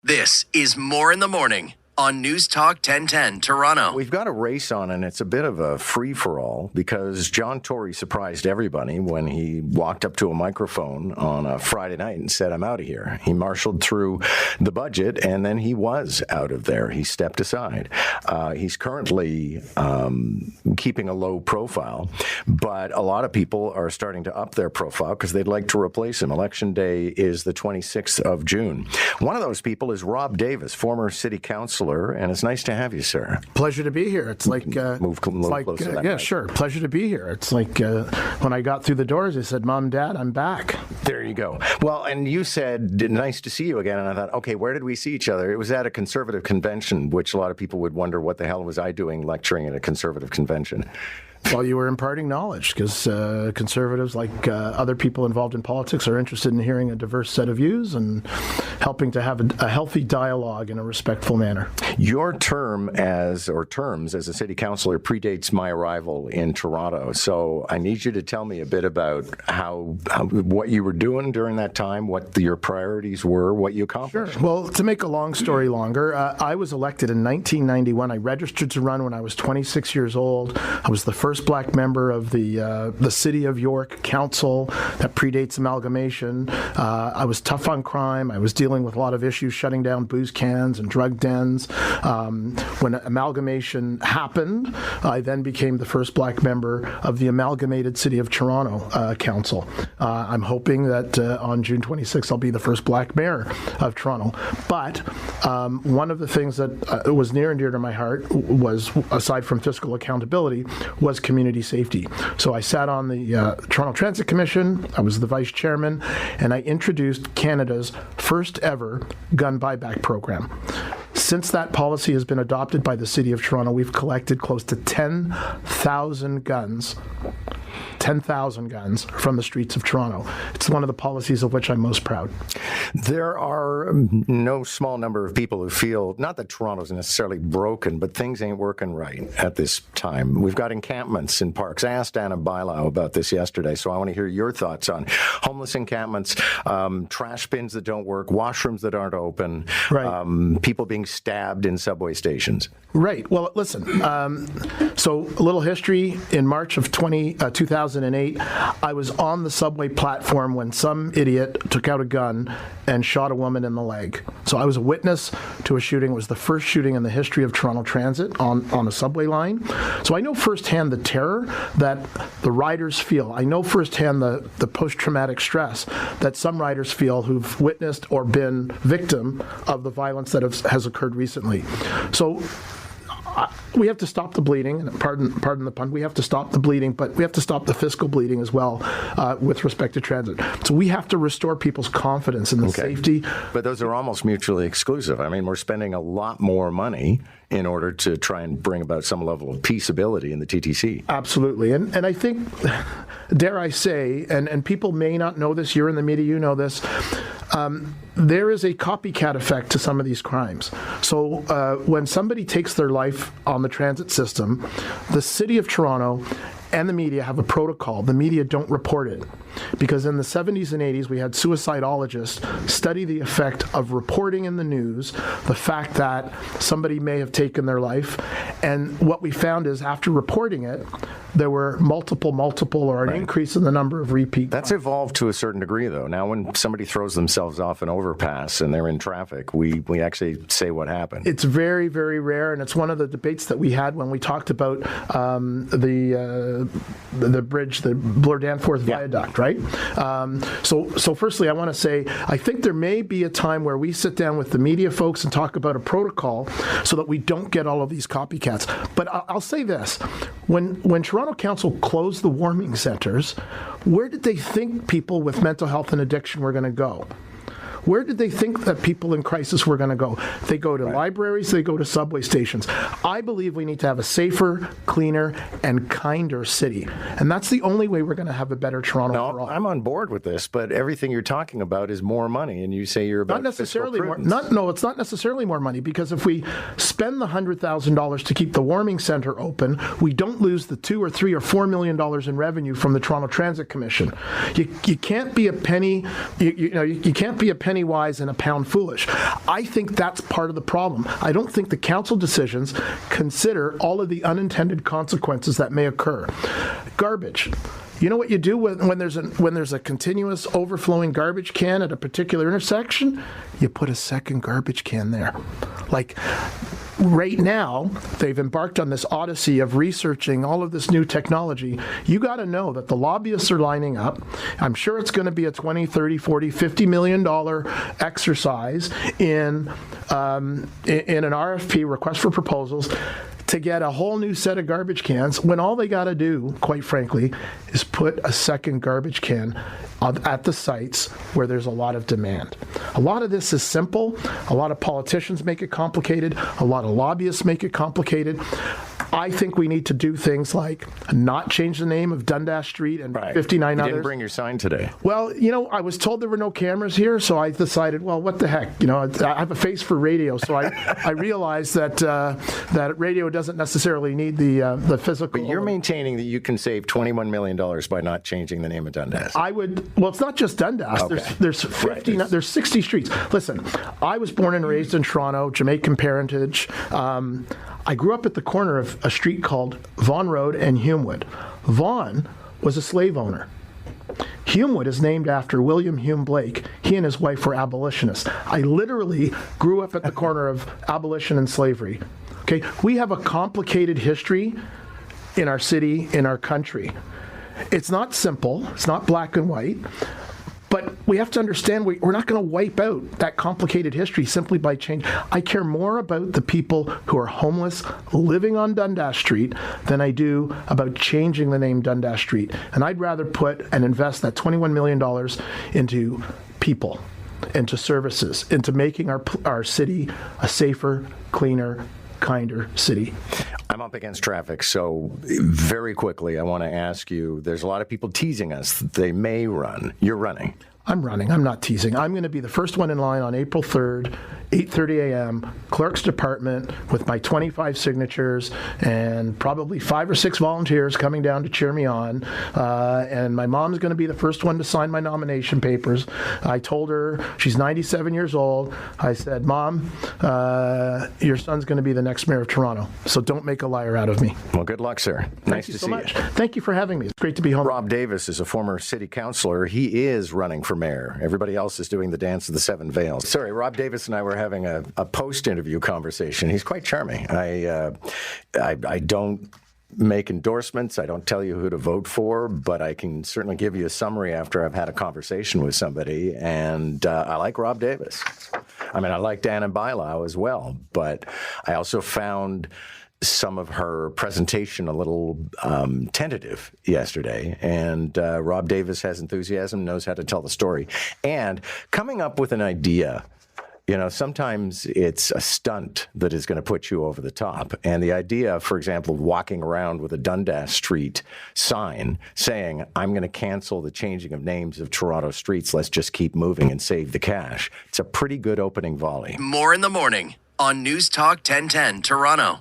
This is More in the Morning on Newstalk 1010 Toronto. We've got a race on, and it's a bit of a free-for-all because John Tory surprised everybody when he walked up to a microphone on a Friday night and said, "I'm out of here." He marshaled through the budget, and then he was out of there. He stepped aside. He's currently keeping a low profile, but a lot of people are starting to up their profile because they'd like to replace him. Election day is the 26th of June. One of those people is Rob Davis, former city councillor, and it's nice to have you, sir. Pleasure to be here. It's like move a little closer to that. Yeah, sure. Pleasure to be here. It's like when I got through the doors, I said, "Mom, Dad, I'm back." There you go. Well, and you said, "Nice to see you again." And I thought, okay, where did we see each other? It was at a conservative convention, which a lot of people would wonder, what the hell was I doing lecturing at a conservative convention? Well, you were imparting knowledge because conservatives, like other people involved in politics, are interested in hearing a diverse set of views and helping to have a healthy dialogue in a respectful manner. Your terms as a city councillor predates my arrival in Toronto, so I need you to tell me a bit about how what you were doing during that time, what your priorities were, what you accomplished. Sure. Well, to make a long story longer, I was elected in 1991. I registered to run when I was 26 years old. I was the first black member of the City of York Council that predates amalgamation. I was tough on crime. I was dealing with a lot of issues, shutting down booze cans and drug dens. When amalgamation happened, I then became the first black member of the amalgamated City of Toronto Council. I'm hoping that on June 26th, I'll be the first black mayor of Toronto. But one of the things that was near and dear to my heart was, aside from fiscal accountability, was community safety. So I sat on the Toronto Transit Commission. I was the vice chairman, and I introduced Canada's first ever gun buyback program. Since that policy has been adopted by the City of Toronto, we've collected close to 10,000 guns. 10,000 guns from the streets of Toronto. It's one of the policies of which I'm most proud. There are no small number of people who feel, not that Toronto's necessarily broken, but things ain't working right at this time. We've got encampments in parks. I asked Anna Bailau about this yesterday, so I want to hear your thoughts on homeless encampments, trash bins that don't work, washrooms that aren't open, right. People being stabbed in subway stations. Right. Well, listen, so a little history. In March of 2008, I was on the subway platform when some idiot took out a gun and shot a woman in the leg. So I was a witness to a shooting. It was the first shooting in the history of Toronto Transit on a subway line. So I know firsthand the terror that the riders feel. I know firsthand the post-traumatic stress that some riders feel who've witnessed or been victim of the violence that has occurred recently. So we have to stop the bleeding. Pardon the pun. We have to stop the bleeding, but we have to stop the fiscal bleeding as well with respect to transit. So we have to restore people's confidence in the safety. But those are almost mutually exclusive. I mean, we're spending a lot more money in order to try and bring about some level of peaceability in the TTC. Absolutely. And I think, dare I say, and people may not know this, you're in the media, you know this, there is a copycat effect to some of these crimes. So when somebody takes their life on the transit system, the City of Toronto and the media have a protocol. The media don't report it because in the 70s and 80s, we had suicidologists study the effect of reporting in the news the fact that somebody may have taken their life. And what we found is after reporting it, there were multiple, or an increase in the number of repeat. That's evolved to a certain degree, though. Now, when somebody throws themselves off an overpass and they're in traffic, we actually say what happened. It's very, very rare, and it's one of the debates that we had when we talked about the bridge, the Bloor-Danforth Viaduct, right? So firstly, I want to say, I think there may be a time where we sit down with the media folks and talk about a protocol so that we don't get all of these copycats. But I'll say this. When Toronto Council closed the warming centres, where did they think people with mental health and addiction were going to go? Where did they think that people in crisis were going to go? They go to libraries, they go to subway stations. I believe we need to have a safer, cleaner, and kinder city. And that's the only way we're going to have a better Toronto for all. I'm on board with this, but everything you're talking about is more money, and you say you're about not necessarily more. No, it's not necessarily more money, because if we spend the $100,000 to keep the warming centre open, we don't lose the $2 or $3 or $4 million in revenue from the Toronto Transit Commission. You can't be a penny. You can't be a penny penny wise and a pound foolish. I think that's part of the problem. I don't think the council decisions consider all of the unintended consequences that may occur. Garbage. You know what you do when there's a continuous overflowing garbage can at a particular intersection? You put a second garbage can there. Like right now, they've embarked on this odyssey of researching all of this new technology. You got to know that the lobbyists are lining up. I'm sure it's going to be a 20, 30, 40, $50 million exercise in an RFP, request for proposals, to get a whole new set of garbage cans, when all they got to do, quite frankly, is put a second garbage can at the sites where there's a lot of demand. A lot of this is simple. A lot of politicians make it complicated. A lot of lobbyists make it complicated. I think we need to do things like not change the name of Dundas Street and 59 others. You didn't bring your sign today. Well, I was told there were no cameras here, so I decided, well, what the heck? I have a face for radio, so I realized that radio doesn't necessarily need the physical. But you're maintaining that you can save $21 million by not changing the name of Dundas. Well, it's not just Dundas. Okay. There's 50. There's 60 streets. Listen, I was born and raised in Toronto, Jamaican parentage. I grew up at the corner of a street called Vaughan Road and Humewood. Vaughan was a slave owner. Humewood is named after William Hume Blake. He and his wife were abolitionists. I literally grew up at the corner of abolition and slavery. Okay, we have a complicated history in our city, in our country. It's not simple. It's not black and white. But we have to understand we're not going to wipe out that complicated history simply by change. I care more about the people who are homeless living on Dundas Street than I do about changing the name Dundas Street. And I'd rather put and invest that $21 million into people, into services, into making our city a safer, cleaner, kinder city. I'm up against traffic, so very quickly I want to ask you, there's a lot of people teasing us that they may run. You're running. I'm running. I'm not teasing. I'm going to be the first one in line on April 3rd, 8:30 a.m., Clerk's Department, with my 25 signatures and probably 5 or 6 volunteers coming down to cheer me on. And my mom's going to be the first one to sign my nomination papers. I told her, she's 97 years old. I said, Mom, your son's going to be the next mayor of Toronto, so don't make a liar out of me. Well, good luck, sir. Nice to see you. Thank you so much. Thank you for having me. It's great to be home. Rob Davis is a former city councillor. He is running for mayor. Everybody else is doing the dance of the 7 veils. Sorry, Rob Davis and I were having a post-interview conversation. He's quite charming. I don't make endorsements. I don't tell you who to vote for, but I can certainly give you a summary after I've had a conversation with somebody. And I like Rob Davis. I mean, I like Anna Bylaw as well, but I also found some of her presentation a little tentative yesterday. And Rob Davis has enthusiasm, knows how to tell the story. And coming up with an idea, sometimes it's a stunt that is going to put you over the top. And the idea, for example, of walking around with a Dundas Street sign saying, I'm going to cancel the changing of names of Toronto streets. Let's just keep moving and save the cash. It's a pretty good opening volley. More in the morning on Newstalk 1010 Toronto.